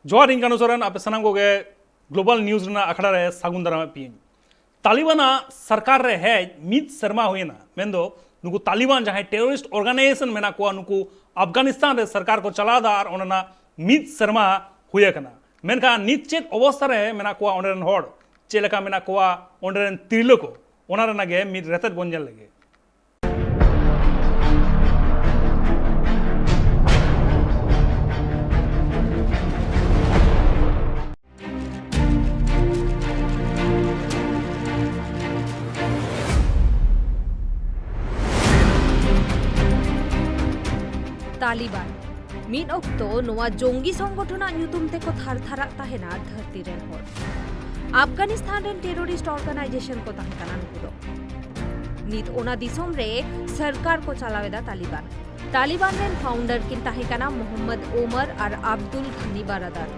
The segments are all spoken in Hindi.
जोहार इन कानू सोरेन आप सानाम कोगे ग्लोबल न्यूज ना अखड़ा रे सागुन दाराम पीएम तालिबाना सरकार रे है मिद शर्मा हुएना मेंदो नुकु तालिबान जहां टेररिस्ट ऑर्गेनाइजेशन मेना को नुकु अफगानिस्तान रे सरकार को चलादा और ओना मिद शर्मा हुए कना मेनका नित चेत अवस्था रे मेना को ओंडरेन होड़ चेलेका मेना को ओंडरेन तिरलो को ओना रे नागे मिद रेतत बनजल लगे तालिबान मीन ऑक्तो नोआ जोंगी संगठना न्यूतुम ते को थार थारा ताहेना धरती रेन होड़ अफगानिस्तान रेन टेररिस्ट ऑर्गेनाइजेशन को ताहेकाना नुकुदो नीत ओना दिसोम रे सरकार को चलावेदा तालिबान रेन फाउंडर किन ताहेकाना मोहम्मद ओमर और अब्दुल घनी बारादार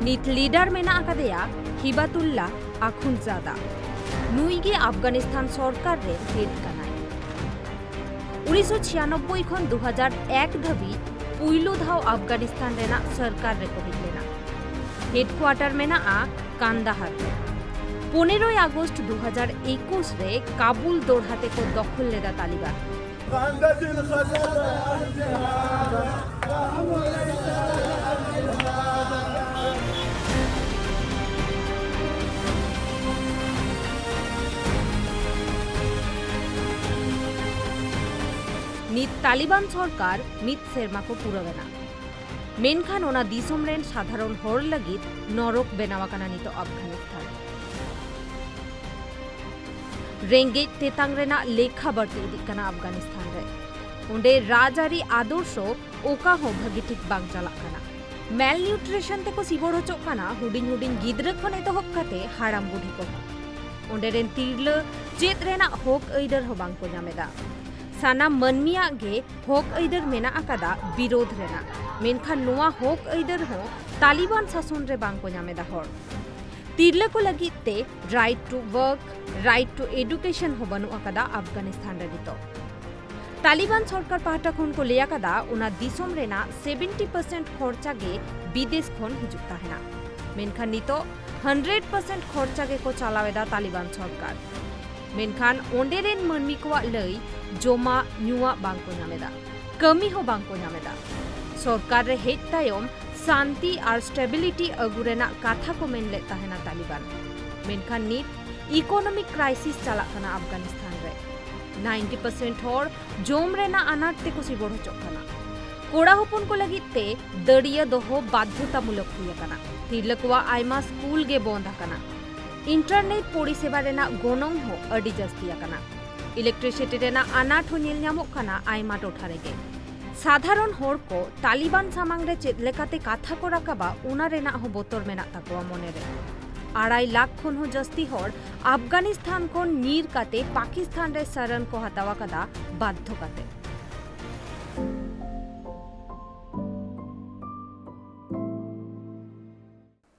नीत लीडर मेना आकादेया हिबातुल्ला आखुनजादा नुईगे अफगानिस्तान सरकार रे हेड कानाय 1996 खन 2001 धाबी पुइलो धाव अफगानिस्तान रेना सरकार रे को हिलेना हेडक्वार्टर मेना आ कांदाहार 15 আগস্ট 2021 रे काबुल दौड़ाते को दखल लेदा तालिबान नित तालिबान सरकार मित सेरमा को पुरवेना मेनखान ओना दिसोम रेन साधारण हर लगित नरक बेनावाकाना नितो अफगानिस्तान रेंगे तेतांग रेना लेखा बढ़ते इदिकाना अफगानिस्तान रे उंडे राजारी आदर्श ओका हो भागी ठीक बांग चलाक काना मेल न्यूट्रिशन ते को सिबोड़ होचोक काना हुडिंग हुडिंग गिद्रा खन एतोहब काते हाड़ाम बुढ़ी को उंडे रेन तिरला चेत रेना होक ऐदर हो बांग को ᱧᱟᱢᱮᱫᱟ साना मनमिया गे होक ऐदर मेना आकादा विरोध रेना मेनखान नोआ होक ऐदर हो तालिबान शासन रे बांग को ᱧᱟᱢᱮᱫᱟ हर तिरले को लगित ते right to work right to education हो बनु आकादा अफगानिस्तान रे नितो तालिबान सरकार पाहटा खन को लिया कादा उना दिसोम रेना 70% खर्चा गे विदेश खन हिजुक ताहेना मेनखान नितो 100% खर्चा गे को चलावेदा तालिबान सरकार मेनखान ओंडेरेन मनमी को लई जोमा न्युआ बांको ᱧᱟᱢᱮᱫᱟ कमी हो बांको ᱧᱟᱢᱮᱫᱟ सरकार रे हेज तायम शांति और स्टेबिलिटी अगुरेना काथा को मेन ले ताहेना तालिबान मेनखान नित इकोनॉमिक क्राइसिस चला कना अफगानिस्तान रे 90% हर जोम रेना अनाट ते को सिबोड़ होचोक कना कोड़ा होपन को लगित ते दड़िया दोहो बाध्यतामूलक हुई कना तिरलकवा आयमा स्कूल गे बंद कना इंटरनेट परिसेवा रेना गोनोंग हो अडी जस्तिया कना इलेक्ट्रिसिटी रेना अनाट हो नेल ᱧᱟᱢᱚᱜ कना आयमा टोठा रेगे साधारण हर को तालिबान सामांग रे चेद लेकाते काथा को राकाबा उना रेना हो बोतर मेना ताकोआ मने रे 2.5 लाख खन हो जस्ती हर अफगानिस्तान को नीर काते पाकिस्तान रे शरण को हतावा कदा बाध्य काते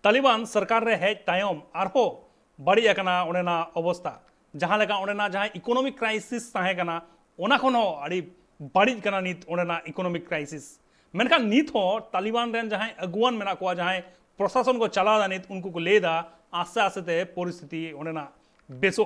तालिबान सरकार रे है तायम आरहो बड़ी अकना ओनेना अवस्था जहां लेका ओनेना जहां इकोनॉमिक क्राइसिस ताहे कना ओना खन हो अड़ी बड़ी कना नित ओनेना इकोनॉमिक क्राइसिस मेनका नित हो तालिबान रेन जहां अगुवान मेना को जहां प्रशासन को चला दा नित उनको को लेदा आस्ते आस्ते ते परिस्थिति ओनेना बेसो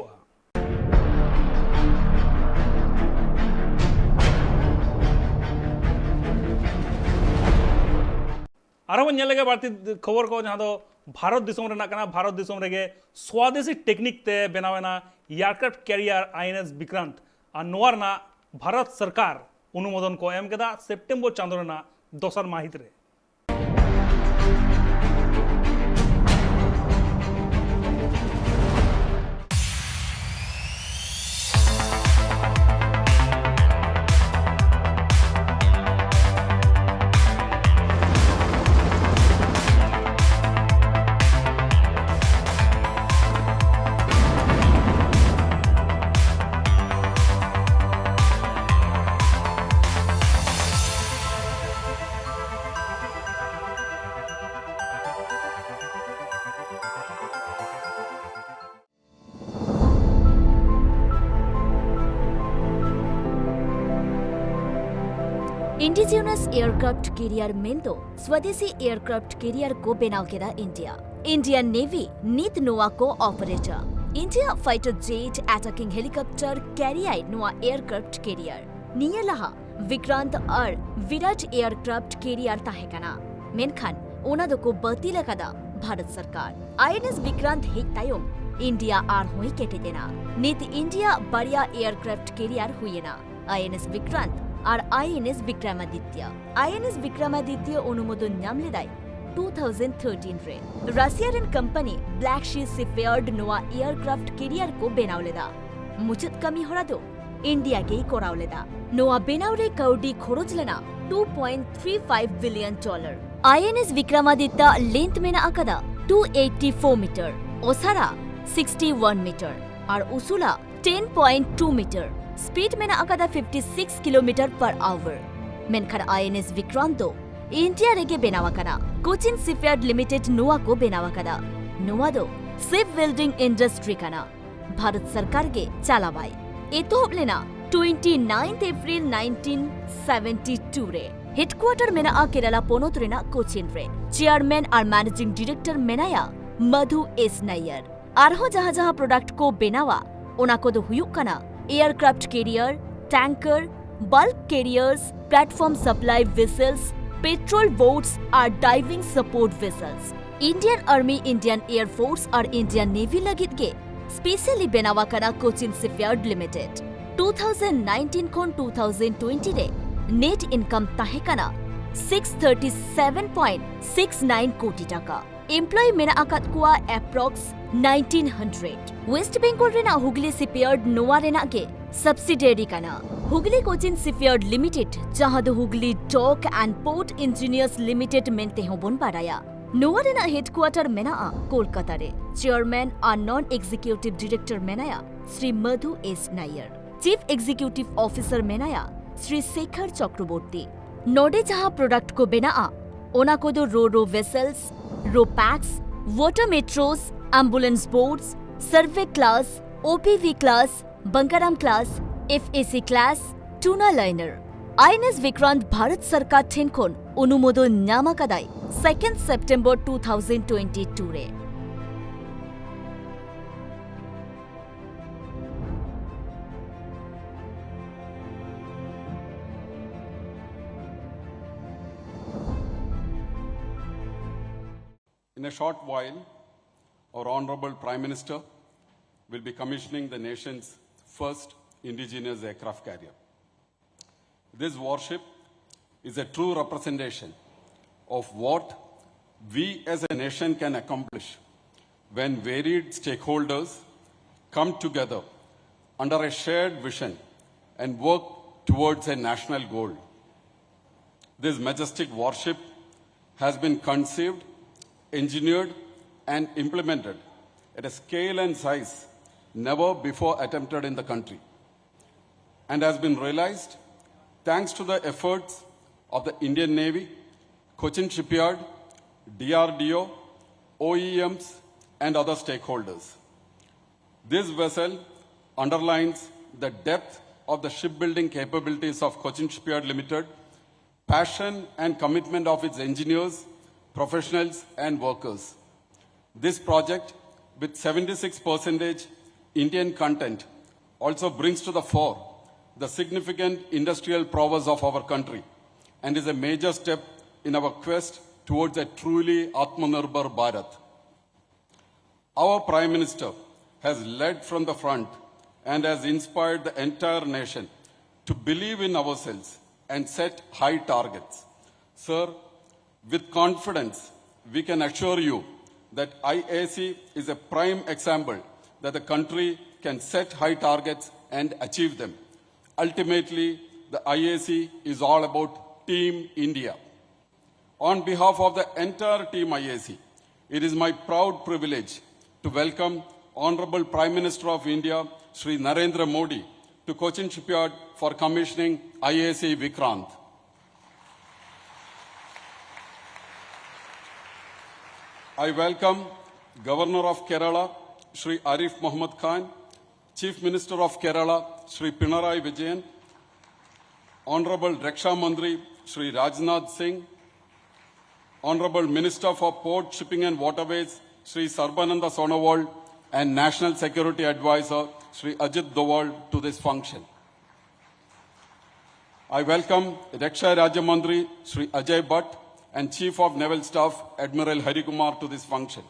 आरो नेलेगे बारती खबर को जहां दो भारत दिसोम रेना कना भारत दिसोम रेगे स्वदेशी टेक्निक ते बनावेना एयरक्राफ्ट कैरियर आईएनएस विक्रांत आ नोवारना भारत सरकार अनुमोदन को एम केदा सेप्टेम्बर चांदो रेना दोसर माहित रे इंडिजिनस एयरक्राफ्ट कैरियर मेंदो स्वदेशी एयरक्राफ्ट कैरियर को बनाव केदा इंडियन नेवी नीत नोआ को operator India fighter jet attacking helicopter carrier नोआ एयरक्राफ्ट कैरियर निया लहा विक्रांत और विराट एयरक्राफ्ट कैरियर ताहेकना मेनखान ओना दो बतील कदा भारत सरकार आईएनएस विक्रांत हेक तायम इंडिया आर हुई केटे देना नीत इंडिया बढ़िया एयरक्राफ्ट कैरियर हुईना आईएनएस विक्रांत और आईएनएस विक्रमादित्य अनुमोदन नाम लेदाय 2013 रे राशियान कंपनी ब्लैक शी शिपयार्ड नोआ एयरक्राफ्ट कैरियर को बेनाव लेदा मुचित कमी होरा दो इंडिया के कोराव लेदा नोआ बेनाव रे कौडी खरोच लेना $2.35 बिलियन आईएनएस विक्रमादित्य लेंथ में आकदा 284 मीटर ओसारा 61 मीटर और उसूला 10.2 मीटर स्पीड में आकदा 56 किलोमीटर पर आवर मेनखर आईएनएस विक्रांत इंडिया रेगे बेनावा करा कोचिन शिपयार्ड लिमिटेड नोआ को बेनावा करा नोआ दो शिप बिल्डिंग इंडस्ट्री कना भारत सरकार के चालावाई एतो लेना 29 अप्रैल 1972 रे हेडक्वार्टर में आ केरला पोनोतरेना कोचिन रे चेयरमैन और मैनेजिंग डायरेक्टर मेनाया मधु एस नायर आरहो जहां जहां प्रोडक्ट को बेनावा ओना को दो हुयुक कना aircraft carrier tanker bulk carriers platform supply vessels patrol boats और diving support vessels Indian army Indian air force और इंडियन नेवी लगित के स्पेशली बेनावा कना कोचिन शिपयार्ड लिमिटेड 2019 खन 2020 रे नेट इनकम ताहेकना 637.69 कोटी टाका एम्प्लॉय मेना आकात कुआ एप्रोक्स 1900 वेस्ट बेंगल रेना हुगली शिपयार्ड नोआ रेना के सब्सिडियरी कना हुगली कोचिन शिपयार्ड लिमिटेड जहां दो Hooghly dock and port engineers limited मेनते हो बोन पाराया नोआ रेना हेडक्वार्टर मेना कोलकाता रे चेयरमैन और नॉन एग्जीक्यूटिव डायरेक्टर मेनाया Shri Madhu S Nair chief executive officer मेनाया श्री शेखर चक्रवर्ती नोडे जहां प्रोडक्ट को बेना ओना को दो ro vessels ro pax water metros ambulance boats survey class OPV class बंकाराम class FAC class tuna liner INS Vikrant Bharat सरकार ठेनखोन अनुमोदन नामा कदाई 2 सेप्टेम्बर 2022 रे In a short while, our Honorable Prime Minister will be commissioning the nation's first indigenous aircraft carrier. This warship is a true representation of what we as a nation can accomplish when varied stakeholders come together under a shared vision and work towards a national goal. This majestic warship has been conceived, engineered and implemented at a scale and size never before attempted in the country, and has been realized thanks to the efforts of the Indian Navy, Cochin Shipyard, DRDO, OEMs and other stakeholders. This vessel underlines the depth of the shipbuilding capabilities of Cochin Shipyard Limited, passion and commitment of its engineers, professionals and workers. This project, with 76% Indian content, also brings to the fore the significant industrial prowess of our country and is a major step in our quest towards a truly Atmanirbhar Bharat. Our Prime Minister has led from the front and has inspired the entire nation to believe in ourselves and set high targets. Sir, with confidence, we can assure you that IAC is a prime example that the country can set high targets and achieve them. Ultimately, the IAC is all about Team India. On behalf of the entire Team IAC, it is my proud privilege to welcome Honorable Prime Minister of India, Shri Narendra Modi, to Cochin Shipyard for commissioning IAC VIKRANT. I welcome Governor of Kerala, Shri Arif Muhammad Khan, Chief Minister of Kerala, Shri Pinarayi Vijayan, Honorable Raksha Mandri, Shri Rajnath Singh, Honorable Minister for Port, Shipping and Waterways, Shri Sarbananda Sonowal, and National Security Advisor, Shri Ajit Doval, to this function. I welcome Raksha Rajya Mantri, Shri Ajay Bhatt, and Chief of Naval Staff, Admiral Hari Kumar, to this function.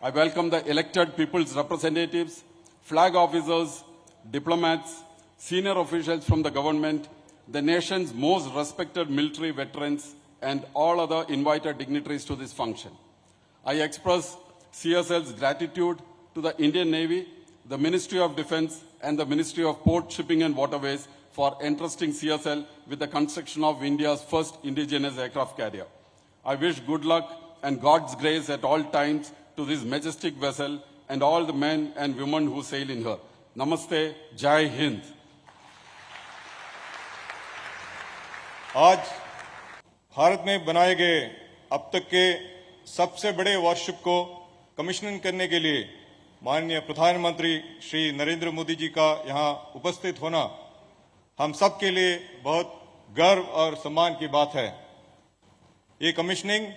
I welcome the elected people's representatives, flag officers, diplomats, senior officials from the government, the nation's most respected military veterans, and all other invited dignitaries to this function. I express CSL's gratitude to the Indian Navy, the Ministry of Defense, and the Ministry of Port, Shipping and Waterways for entrusting CSL with the construction of India's first indigenous aircraft carrier. I wish good luck and God's grace at all times to this majestic vessel and all the men and women who sail in her. Namaste, Jai Hind. आज भारत में बनाए गए अब तक के सबसे बड़े वॉरशिप को कमीशनिंग करने के लिए माननीय प्रधानमंत्री श्री नरेंद्र मोदी जी का यहाँ उपस्थित होना हम सब के लिए बहुत गर्व और सम्मान की बात है। ये कमीशनिंग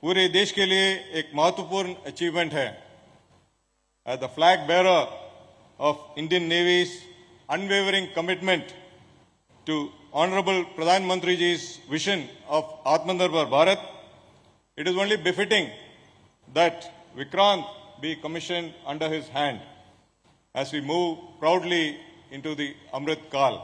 पूरे देश के लिए एक महत्वपूर्ण अचीवमेंट है। As the flag bearer of Indian Navy's unwavering commitment to Honorable Pradhan Mantri ji's vision of Atmanirbhar Bharat, it is only befitting that Vikrant be commissioned under his hand as we move proudly into the Amrit Kal.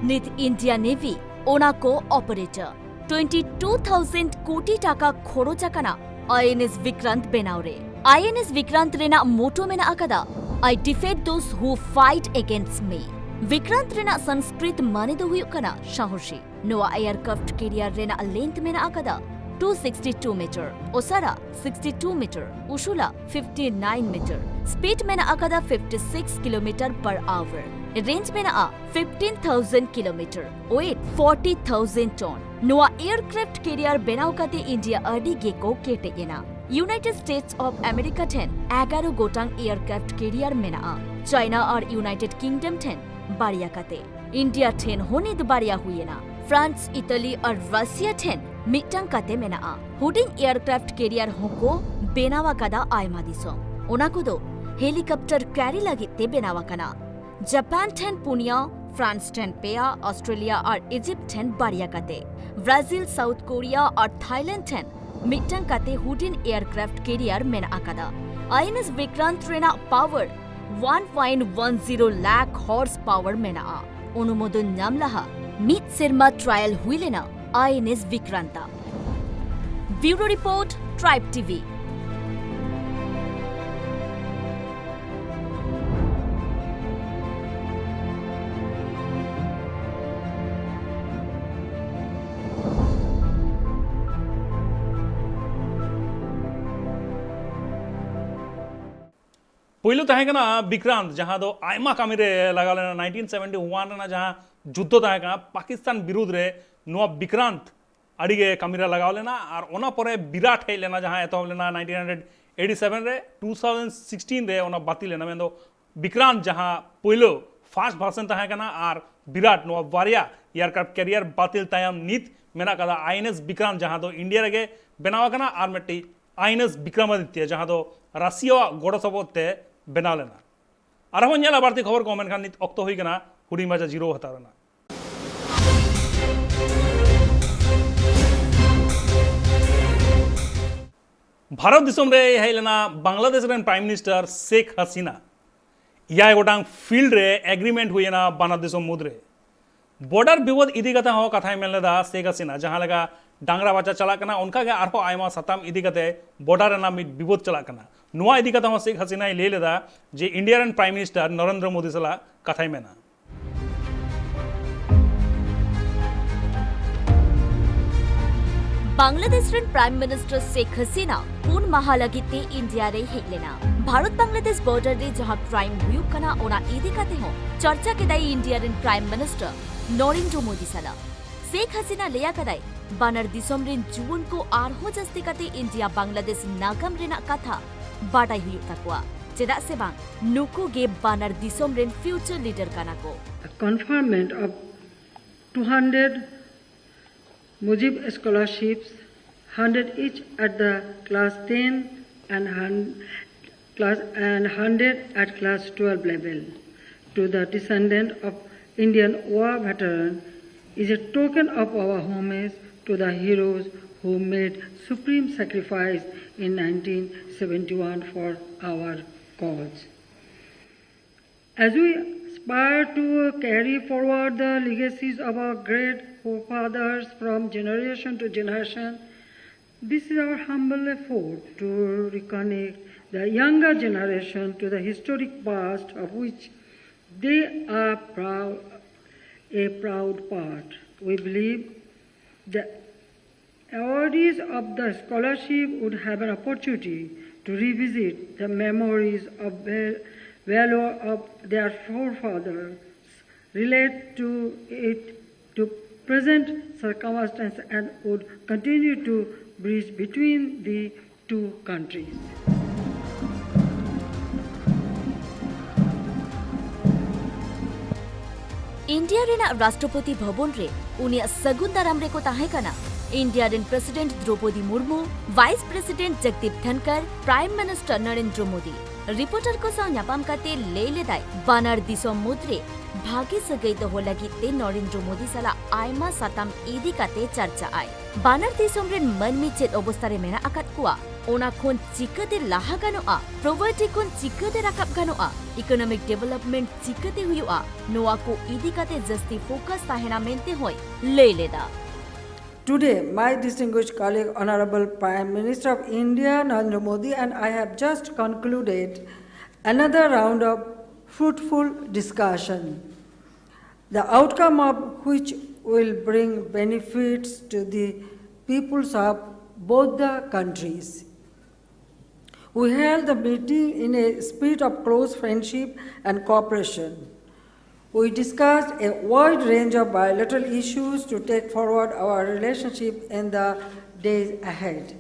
Nit India Navy Onako Operator 22,000 koti taka khorochakana INS Vikrant Benaure. INS Vikrant rena motto mena akada, I defeat those who fight against me. Vikrant rena Sanskrit mane do huyuk kana sahoshi. Noa aircraft carrier rena length mena akada 262 meter, Osara 62 meter, Ushula 59 meter. Speed mena akada 56 km per hour. Range mena 15,000 km. Weight 40,000 ton. Noa aircraft carrier benau kate India adi geko kete gena. United States of America 10 11 gotang aircraft carrier mena. China or United Kingdom 10 baria kate. India 10 honid baria huyena. France, Italy or Russia 10 mitang kate mena. Hooding aircraft carrier hoko benawa kada aima disom. Ona kodo helicopter carry lagite benawa kana. Japan 10 Punya, France 10 Pea, Australia or Egypt 10 baria kate. Brazil, South Korea or Thailand 10 mitang kate Hoodin aircraft carrier mena akada. INS Vikrant rena power 1.10 lakh horsepower mena. Onumodon namlaha Meet Sirma trial huilena INS Vikranta. Bureau Report, Tribe TV. पहिलो तहेकना विक्रांत जहां दो आयमा कामिरे लगा लेना 1971 ना जहां जुद्धो तहेकना पाकिस्तान विरुद्ध रे नोआ विक्रांत अड़िगे कामिरा लगा लेना और ओना परे विराट है लेना जहां एतो लेना 1987 रे 2016 रे ओना बाती लेना मेंदो विक्रांत जहां पहिलो फास्ट वर्जन तहेकना और विराट नोआ वारिया एयरक्राफ्ट कैरियर बातिल तायम नित मेना कदा आईएनएस विक्रांत जहां दो इंडिया रे बनावा कना और मेटी आईएनएस विक्रमादित्य जहां दो रशिया गोड़ सबते बेना लेना आरहन नेला बारती खबर को मेनखान नित अक्तो हुई कना हुडी मजा जीरो हतारना भारत दिसम रे हेलेना बांग्लादेश रेन प्राइम मिनिस्टर शेख हसीना या गोटांग फील्ड रे एग्रीमेंट हुईना बाना दिसम मुद्रे बॉर्डर विवाद इदी कथा हो कथा मेलदा शेख हसीना जहां लगा डांगरा बाचा चला कना उनका के आरहो आयमा सताम इदी कते बॉर्डर रेना मिद विवाद चला कना नुआ इदी कथा हो शेख हसीना ले लेदा जे इंडिया रेन प्राइम मिनिस्टर नरेंद्र मोदी सला कथाई मेना बांग्लादेश रेन प्राइम मिनिस्टर शेख हसीना पुन महालगिते इंडिया रे हेलेना भारत बांग्लादेश बॉर्डर रे जहां क्राइम हुयुक कना ओना इदी कते हो चर्चा के दाई इंडिया रेन प्राइम मिनिस्टर नरेंद्र मोदी सला शेख हसीना लेया कदाई बानर दिसम रेन जुवन को आरहो जस्ती कते इंडिया बांग्लादेश नागम रेना कथा बाटाई हुयुक तकवा चेदा से बांग नुको गे बानर दिसम रेन फ्यूचर लीडर काना को conferment of 200 Mujib scholarships, 100 each at the class 10 and 100 at class 12 level to the descendant of Indian war veteran is a token of our homage to the heroes who made supreme sacrifice in 1971 for our cause. As we aspire to carry forward the legacies of our great forefathers from generation to generation, this is our humble effort to reconnect the younger generation to the historic past of which they are a proud part. We believe the awardees of the scholarship would have an opportunity to revisit the memories of valor of their forefathers, relate to it to present circumstances, and would continue to bridge between the two countries. India रेना राष्ट्रपति भवन रे उनिया सगुन दाराम रे को ताहे कना इंडिया रेन president Droupadi Murmu, vice president Jagdeep Dhankhar, prime minister Narendra Modi reporter को साव न्यापाम काते ले दाय बानार दिसोम मुद्रे भागी सगई दो लगी ते नरेंद्र मोदी सला आयमा साताम इदी काते चर्चा आय बानार दिसोम रेन मनमी चेत अवस्था रे मेना आकात कुआ ओना खोन चिकते लाहा गानोआ प्रोवर्टी खोन चिकते राकाब गानोआ इकोनॉमिक डेवलपमेंट चिकते हुयुआ नोआ को इदी काते जस्ती फोकस ताहेना मेंते होय ले लेदा. Today, my distinguished colleague, Honorable Prime Minister of India, Narendra Modi, and I have just concluded another round of fruitful discussion, the outcome of which will bring benefits to the peoples of both the countries. We held the meeting in a spirit of close friendship and cooperation. We discussed a wide range of bilateral issues to take forward our relationship in the days ahead.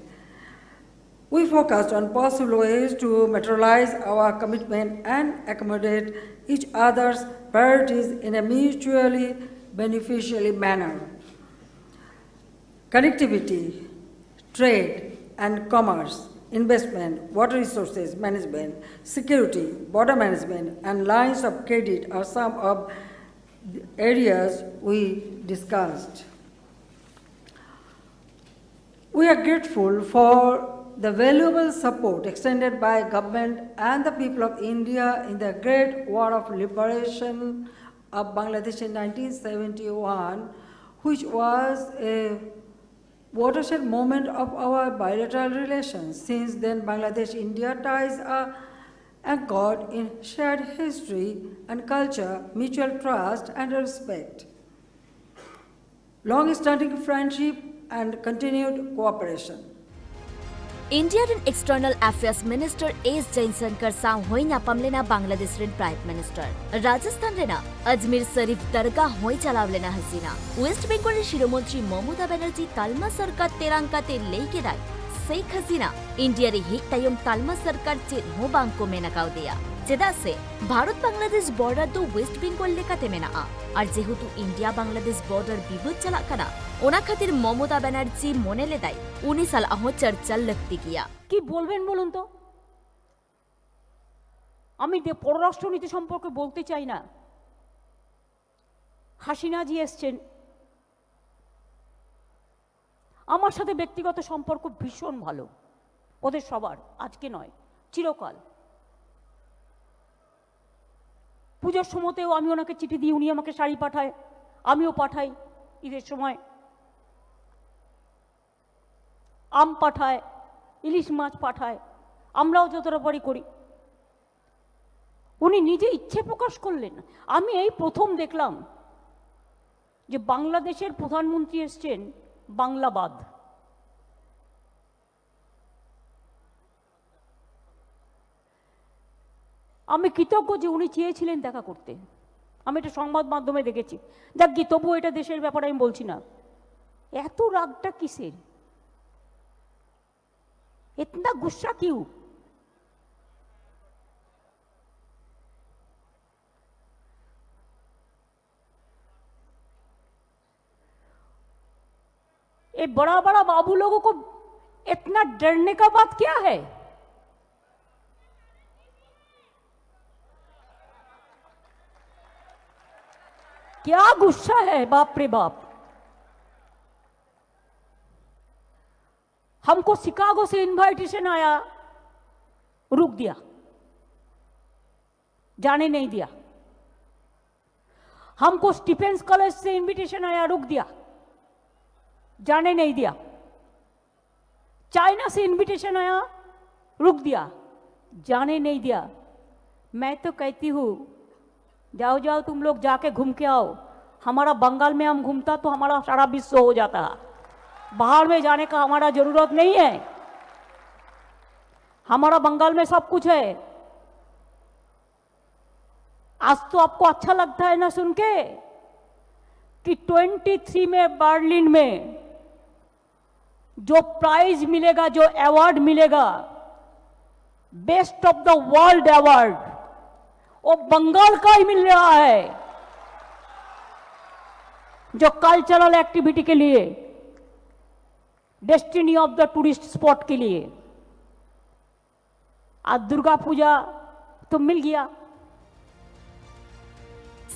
We focused on possible ways to materialize our commitment and accommodate each other's priorities in a mutually beneficial manner. Connectivity, trade and commerce, investment, water resources management, security, border management, and lines of credit are some of the areas we discussed. We are grateful for the valuable support extended by government and the people of India in the Great War of Liberation of Bangladesh in 1971, which was a watershed moment of our bilateral relations. Since then, Bangladesh-India ties are anchored in shared history and culture, mutual trust and respect, long-standing friendship and continued cooperation. Indian External Affairs Minister S. Jaishankar sang hoi nyapam lena Bangladesh ren Prime Minister. Rajasthan rena Ajmer Sharif Dargah hoi chalav lena Hasina. West Bengal re Shiromantri Mamata Banerjee Talma Sarkar terangkate leike rai. Seikh Hasina India re hik tayom Talma Sarkar chet ho bang ko menakau deya. चेदा से भारत बांग्लादेश बॉर्डर तो वेस्ट बेंगल लेकाते मेना और जेहेतु इंडिया बांग्लादेश बॉर्डर विवाद चला कना ओना खातिर ममता बनर्जी मने लेदाय उनी साल आहो चर्चा लगती किया কি বলবেন বলুন তো আমি পররাষ্ট্রনীতি সম্পর্কে বলতে চাই না হাসিনা জি এসেছেন আমার সাথে ব্যক্তিগত সম্পর্ক ভীষণ ভালো ওদের সবার আজকে নয় চিরকাল পূজার সময়তেও আমি ওনাকে চিঠি দিই উনি আমাকে শাড়ি পাঠায় আমিও পাঠাই ঈদের সময় আম পাঠায় ইলিশ মাছ পাঠায় আমরাও যতটা পারি করি উনি নিজে ইচ্ছে প্রকাশ করলেন আমি এই প্রথম দেখলাম যে বাংলাদেশের প্রধানমন্ত্রী এসেছেন বাংলাবাদ আমি কৃতজ্ঞ যে উনি চেয়েছিলেন দেখা করতে আমি এটা সংবাদ মাধ্যমে দেখেছি যাক কি তবু এটা দেশের ব্যাপারে আমি বলছি না এত রাগটা কিসের इतना गुस्सा क्यों ये बड़ा बड़ा बाबू लोगों को इतना डरने का बात क्या है? क्या गुस्सा है, बाप रे बाप। हमको शिकागो से इनवाइटेशन आया, रुक दिया, जाने नहीं दिया। हमको स्टीफेंस कॉलेज से इनविटेशन आया, रुक दिया, जाने नहीं दिया। चाइना से इनविटेशन आया, रुक दिया, जाने नहीं दिया। मैं तो कहती हूं जाओ जाओ तुम लोग जाके घूम के आओ। हमारा बंगाल में हम घूमता तो हमारा सारा विश्व हो जाता। बाहर में जाने का हमारा जरूरत नहीं है, हमारा बंगाल में सब कुछ है। आज तो आपको अच्छा लगता है ना सुन के कि 23 में बर्लिन में जो प्राइज मिलेगा, जो अवार्ड मिलेगा, best of the world award, वो बंगाल का ही मिल रहा है, जो कल्चरल एक्टिविटी के लिए, destiny of the tourist spot के लिए। आज दुर्गा पूजा तो मिल गया।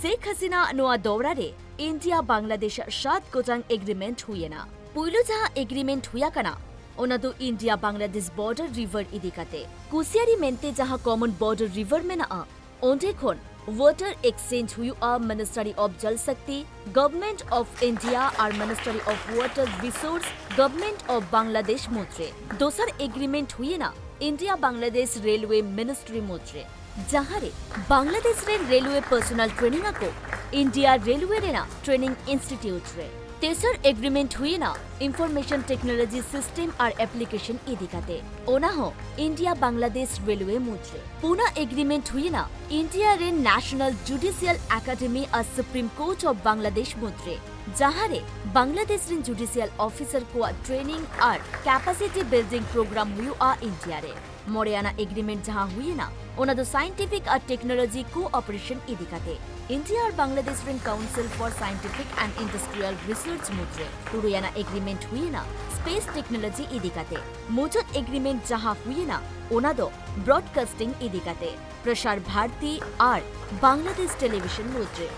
शेख हसीना नोआ दौरा रे इंडिया बांग्लादेश 7 गोजान एग्रीमेंट हुए ना। पुइलो जहां एग्रीमेंट हुआ कना ओना दो इंडिया बांग्लादेश बॉर्डर रिवर इदिकाते कुसियारी मेंते जहां कॉमन बॉर्डर रिवर में ना ओंडे खोन वाटर एक्सचेंज हुआ ministry of Jal Shakti government of India और ministry of water resource government of Bangladesh मोत्रे। दोसर एग्रीमेंट हुए ना इंडिया बांग्लादेश रेलवे मिनिस्ट्री मोत्रे जहां रे बांग्लादेश रे रेलवे पर्सनल ट्रेनिंग को इंडिया रेलवे रे ना ट्रेनिंग इंस्टीट्यूट रे। तेसर एग्रीमेंट हुए ना इंफॉर्मेशन टेक्नोलॉजी सिस्टम और एप्लीकेशन इदिकाते ओना हो इंडिया बांग्लादेश रेलवे मुद्रे। पुना एग्रीमेंट हुए ना इंडिया रे नेशनल जुडिशियल एकेडमी और सुप्रीम कोर्ट ऑफ बांग्लादेश मुद्रे जहां रे बांग्लादेश रे जुडिशियल ऑफिसर को ट्रेनिंग और कैपेसिटी बिल्डिंग प्रोग्राम हुआ इंडिया रे। मोरियाना एग्रीमेंट जहां हुए ना ओना दो साइंटिफिक और टेक्नोलॉजी कोऑपरेशन इदिकाते इंडिया और बांग्लादेश रे council for scientific and industrial research मुद्रे। टुडुयाना एग्रीमेंट हुए ना स्पेस टेक्नोलॉजी इदिकाते मोजत एग्रीमेंट जहां हुए ना ओना दो ब्रॉडकास्टिंग इदिकाते प्रसार भारती और बांग्लादेश टेलीविजन मुद्रे।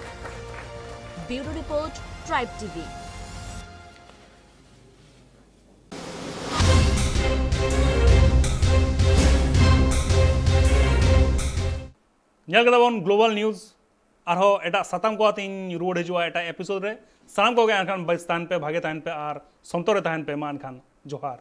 Bureau report tribe TV. ᱧᱮᱞ ᱠᱮᱫᱟ ᱵᱚᱱ ᱜᱞᱳᱵᱟᱞ ᱱᱤᱭᱩᱡ ᱟᱨᱦᱚᱸ ᱮᱴᱟᱜ ᱥᱟᱛᱟᱢ ᱠᱚ ᱟᱛᱮᱧ ᱨᱩᱣᱟᱹᱲ ᱦᱤᱡᱩᱜᱼᱟ ᱮᱴᱟᱜ ᱮᱯᱤᱥᱳᱰ ᱨᱮ। ᱥᱟᱱᱟᱢ ᱠᱚᱜᱮ ᱮᱱᱠᱷᱟᱱ ᱵᱮᱥ ᱛᱟᱦᱮᱱ ᱯᱮ, ᱵᱷᱟᱜᱮ ᱛᱟᱦᱮᱱ ᱯᱮ ᱟᱨ ᱥᱚᱱᱛᱚᱨ ᱨᱮ ᱛᱟᱦᱮᱱ ᱯᱮ। ᱢᱟ ᱮᱱᱠᱷᱟᱱ ᱡᱚᱦᱟᱨ।